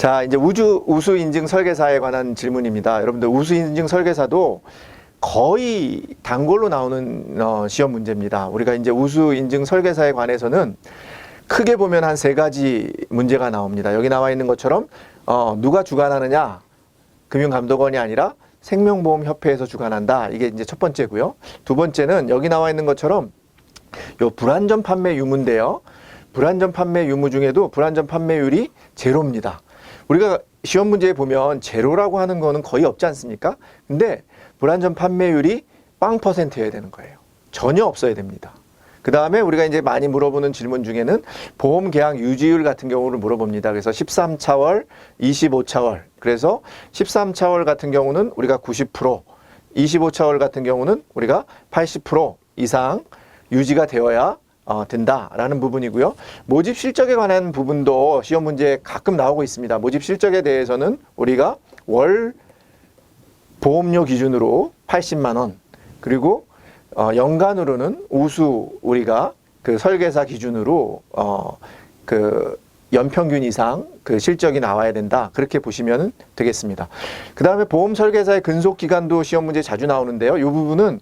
자, 이제 우수 인증 설계사에 관한 질문입니다. 여러분들 우수 인증 설계사도 거의 단골로 나오는 시험 문제입니다. 우리가 이제 우수 인증 설계사에 관해서는 크게 보면 한 세 가지 문제가 나옵니다. 여기 나와 있는 것처럼 누가 주관하느냐? 금융감독원이 아니라 생명보험협회에서 주관한다. 이게 이제 첫 번째고요. 두 번째는 여기 나와 있는 것처럼 요 불안전 판매 유무인데요. 불안전 판매 유무 중에도 불안전 판매율이 제로입니다. 우리가 시험 문제에 보면 제로라고 하는 거는 거의 없지 않습니까? 근데 불안전 판매율이 0%여야 되는 거예요. 전혀 없어야 됩니다. 그 다음에 우리가 이제 많이 물어보는 질문 중에는 보험 계약 유지율 같은 경우를 물어봅니다. 그래서 13차월, 25차월. 그래서 13차월 같은 경우는 우리가 90%, 25차월 같은 경우는 우리가 80% 이상 유지가 되어야 된다라는 부분이고요. 모집 실적에 관한 부분도 시험 문제에 가끔 나오고 있습니다. 모집 실적에 대해서는 우리가 월 보험료 기준으로 80만 원, 그리고 연간으로는 우수 우리가 그 설계사 기준으로 그 연평균 이상 그 실적이 나와야 된다. 그렇게 보시면 되겠습니다. 그 다음에 보험 설계사의 근속 기간도 시험 문제에 자주 나오는데요. 이 부분은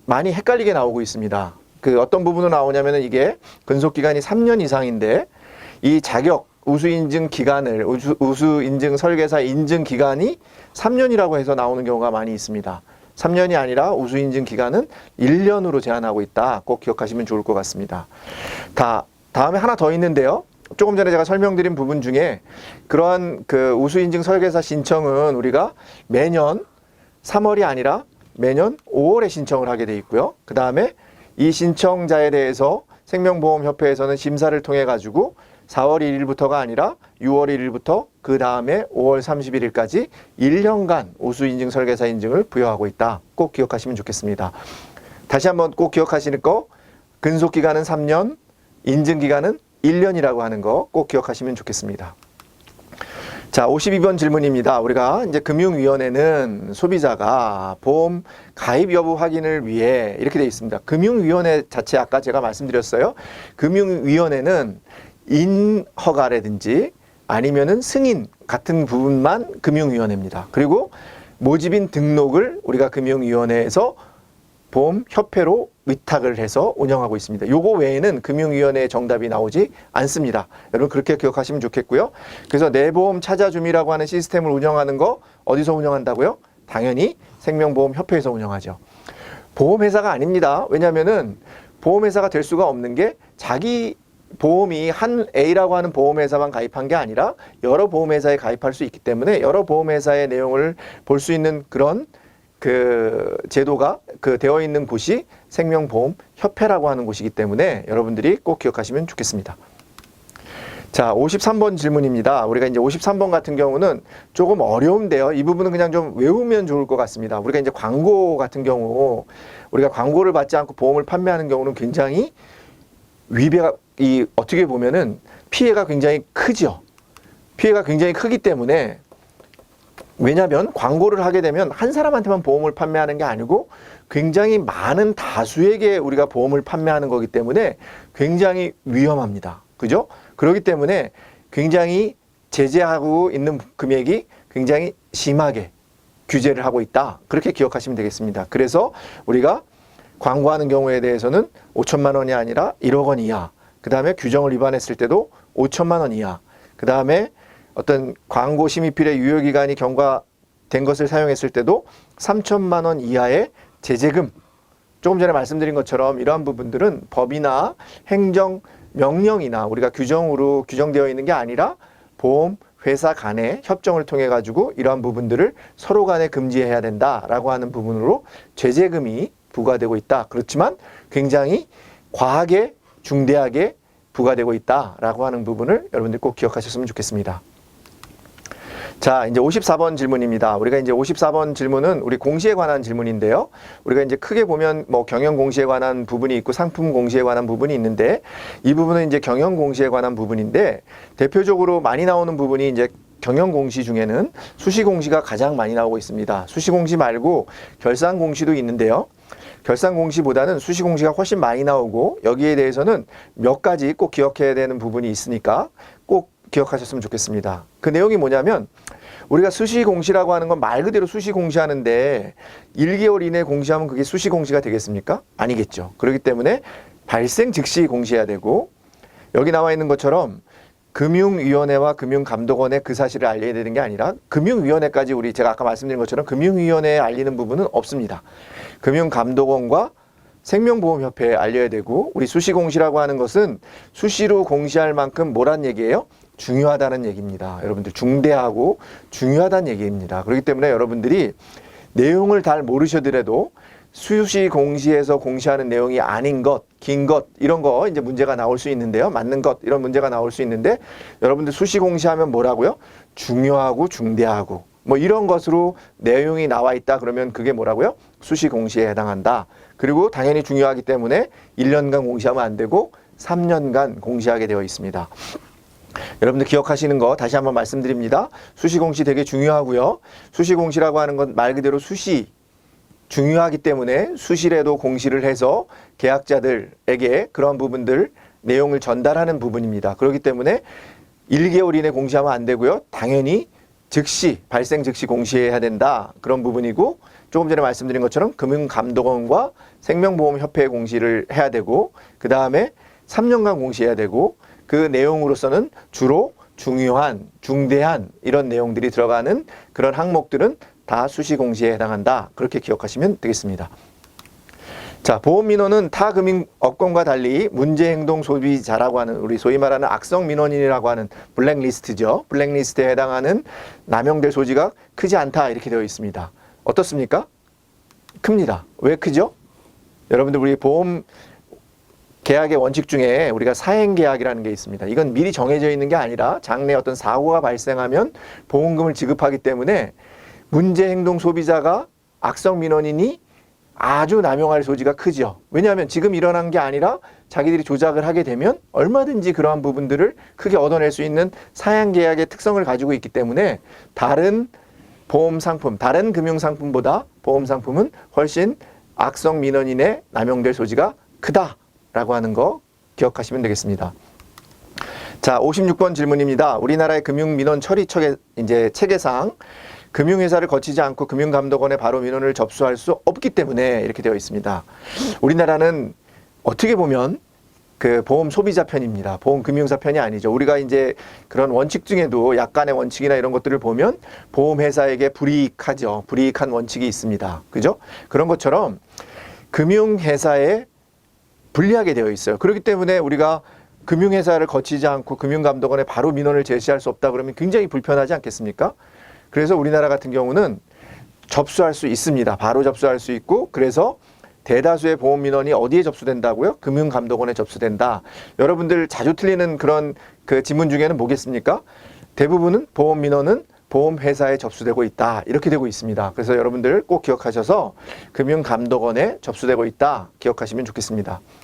많이 헷갈리게 나오고 있습니다. 그 어떤 부분으로 나오냐면은 이게 근속 기간이 3년 이상인데 이 자격 우수 인증 기간을 우수 인증 설계사 인증 기간이 3년이라고 해서 나오는 경우가 많이 있습니다. 3년이 아니라 우수 인증 기간은 1년으로 제한하고 있다. 꼭 기억하시면 좋을 것 같습니다. 다음에 하나 더 있는데요. 조금 전에 제가 설명드린 부분 중에 그러한 그 우수 인증 설계사 신청은 우리가 매년 3월이 아니라 매년 5월에 신청을 하게 돼 있고요. 그 다음에 이 신청자에 대해서 생명보험협회에서는 심사를 통해 가지고 4월 1일부터가 아니라 6월 1일부터 그 다음에 5월 31일까지 1년간 우수인증 설계사 인증을 부여하고 있다. 꼭 기억하시면 좋겠습니다. 다시 한번 꼭 기억하시는 거, 근속기간은 3년, 인증기간은 1년이라고 하는 거 꼭 기억하시면 좋겠습니다. 자, 52번 질문입니다. 우리가 이제 금융위원회는 소비자가 보험 가입 여부 확인을 위해 이렇게 되어 있습니다. 금융위원회 자체 아까 제가 말씀드렸어요. 금융위원회는 인허가라든지 아니면은 승인 같은 부분만 금융위원회입니다. 그리고 모집인 등록을 우리가 금융위원회에서 보험협회로 위탁을 해서 운영하고 있습니다. 요거 외에는 금융위원회의 정답이 나오지 않습니다. 여러분 그렇게 기억하시면 좋겠고요. 그래서 내보험 찾아줌이라고 하는 시스템을 운영하는 거 어디서 운영한다고요? 당연히 생명보험협회에서 운영하죠. 보험회사가 아닙니다. 왜냐하면은 보험회사가 될 수가 없는 게 자기 보험이 한 A라고 하는 보험회사만 가입한 게 아니라 여러 보험회사에 가입할 수 있기 때문에 여러 보험회사의 내용을 볼 수 있는 그런 그 제도가 되어 있는 곳이 생명보험협회라고 하는 곳이기 때문에 여러분들이 꼭 기억하시면 좋겠습니다. 자, 53번 질문입니다. 우리가 이제 53번 같은 경우는 조금 어려운데요. 이 부분은 그냥 좀 외우면 좋을 것 같습니다. 우리가 이제 광고 같은 경우 우리가 광고를 받지 않고 보험을 판매하는 경우는 굉장히 어떻게 보면은 피해가 굉장히 크죠. 피해가 굉장히 크기 때문에 왜냐하면 광고를 하게 되면 한 사람한테만 보험을 판매하는 게 아니고 굉장히 많은 다수에게 우리가 보험을 판매하는 거기 때문에 굉장히 위험합니다. 그죠? 그렇기 때문에 굉장히 제재하고 있는 금액이 굉장히 심하게 규제를 하고 있다. 그렇게 기억하시면 되겠습니다. 그래서 우리가 광고하는 경우에 대해서는 5천만 원이 아니라 1억 원 이하. 그 다음에 규정을 위반했을 때도 5천만 원 이하. 그 다음에 어떤 광고 심의필의 유효기간이 경과된 것을 사용했을 때도 3천만 원 이하의 제재금. 조금 전에 말씀드린 것처럼 이러한 부분들은 법이나 행정명령이나 우리가 규정으로 규정되어 있는 게 아니라 보험회사 간의 협정을 통해 가지고 이러한 부분들을 서로 간에 금지해야 된다라고 하는 부분으로 제재금이 부과되고 있다. 그렇지만 굉장히 과하게 중대하게 부과되고 있다라고 하는 부분을 여러분들 꼭 기억하셨으면 좋겠습니다. 자, 이제 54번 질문입니다. 우리가 이제 54번 질문은 우리 공시에 관한 질문인데요. 우리가 이제 크게 보면 뭐 경영 공시에 관한 부분이 있고 상품 공시에 관한 부분이 있는데 이 부분은 이제 경영 공시에 관한 부분인데 대표적으로 많이 나오는 부분이 이제 경영 공시 중에는 수시 공시가 가장 많이 나오고 있습니다. 수시 공시 말고 결산 공시도 있는데요. 결산 공시보다는 수시 공시가 훨씬 많이 나오고 여기에 대해서는 몇 가지 꼭 기억해야 되는 부분이 있으니까 꼭 기억하셨으면 좋겠습니다. 그 내용이 뭐냐면 우리가 수시공시라고 하는 건 말 그대로 수시공시하는데 1개월 이내 공시하면 그게 수시공시가 되겠습니까? 아니겠죠. 그렇기 때문에 발생 즉시 공시해야 되고 여기 나와 있는 것처럼 금융위원회와 금융감독원에 그 사실을 알려야 되는 게 아니라 금융위원회까지 제가 아까 말씀드린 것처럼 금융위원회에 알리는 부분은 없습니다. 금융감독원과 생명보험협회에 알려야 되고 우리 수시공시라고 하는 것은 수시로 공시할 만큼 뭐란 얘기예요? 중요하다는 얘기입니다. 여러분들 중대하고 중요하다는 얘기입니다. 그렇기 때문에 여러분들이 내용을 잘 모르셔더라도 수시 공시에서 공시하는 내용이 아닌 것, 긴 것 이런 거 이제 문제가 나올 수 있는데요. 맞는 것 이런 문제가 나올 수 있는데 여러분들 수시 공시하면 뭐라고요? 중요하고 중대하고 뭐 이런 것으로 내용이 나와 있다 그러면 그게 뭐라고요? 수시 공시에 해당한다. 그리고 당연히 중요하기 때문에 1년간 공시하면 안 되고 3년간 공시하게 되어 있습니다. 여러분들 기억하시는 거 다시 한번 말씀드립니다. 수시공시 되게 중요하고요. 수시공시라고 하는 건 말 그대로 수시 중요하기 때문에 수시라도 공시를 해서 계약자들에게 그런 부분들 내용을 전달하는 부분입니다. 그렇기 때문에 1개월 이내 공시하면 안 되고요. 당연히 즉시 발생 즉시 공시해야 된다. 그런 부분이고 조금 전에 말씀드린 것처럼 금융감독원과 생명보험협회에 공시를 해야 되고 그 다음에 3년간 공시해야 되고 그 내용으로서는 주로 중요한, 중대한 이런 내용들이 들어가는 그런 항목들은 다 수시 공시에 해당한다. 그렇게 기억하시면 되겠습니다. 자, 보험민원은 타 금융업권과 달리 문제행동 소비자라고 하는 우리 소위 말하는 악성 민원인이라고 하는 블랙리스트죠. 블랙리스트에 해당하는 남용될 소지가 크지 않다 이렇게 되어 있습니다. 어떻습니까? 큽니다. 왜 크죠? 여러분들 우리 보험 계약의 원칙 중에 우리가 사행계약이라는 게 있습니다. 이건 미리 정해져 있는 게 아니라 장래 어떤 사고가 발생하면 보험금을 지급하기 때문에 문제행동 소비자가 악성 민원인이 아주 남용할 소지가 크죠. 왜냐하면 지금 일어난 게 아니라 자기들이 조작을 하게 되면 얼마든지 그러한 부분들을 크게 얻어낼 수 있는 사행계약의 특성을 가지고 있기 때문에 다른 보험상품, 다른 금융상품보다 보험상품은 훨씬 악성 민원인의 남용될 소지가 크다. 라고 하는 거 기억하시면 되겠습니다. 자, 56번 질문입니다. 우리나라의 금융민원 처리 체계상 금융회사를 거치지 않고 금융감독원에 바로 민원을 접수할 수 없기 때문에 이렇게 되어 있습니다. 우리나라는 어떻게 보면 그 보험 소비자 편입니다. 보험 금융사 편이 아니죠. 우리가 이제 그런 원칙 중에도 약간의 원칙이나 이런 것들을 보면 보험회사에게 불이익하죠. 불이익한 원칙이 있습니다. 그죠? 그런 것처럼 금융회사에 불리하게 되어 있어요. 그렇기 때문에 우리가 금융회사를 거치지 않고 금융감독원에 바로 민원을 제시할 수 없다 그러면 굉장히 불편하지 않겠습니까? 그래서 우리나라 같은 경우는 접수할 수 있습니다. 바로 접수할 수 있고 그래서 대다수의 보험 민원이 어디에 접수된다고요? 금융감독원에 접수된다. 여러분들 자주 틀리는 그런 그 지문 중에는 뭐겠습니까? 대부분은 보험 민원은 보험회사에 접수되고 있다. 이렇게 되고 있습니다. 그래서 여러분들 꼭 기억하셔서 금융감독원에 접수되고 있다. 기억하시면 좋겠습니다.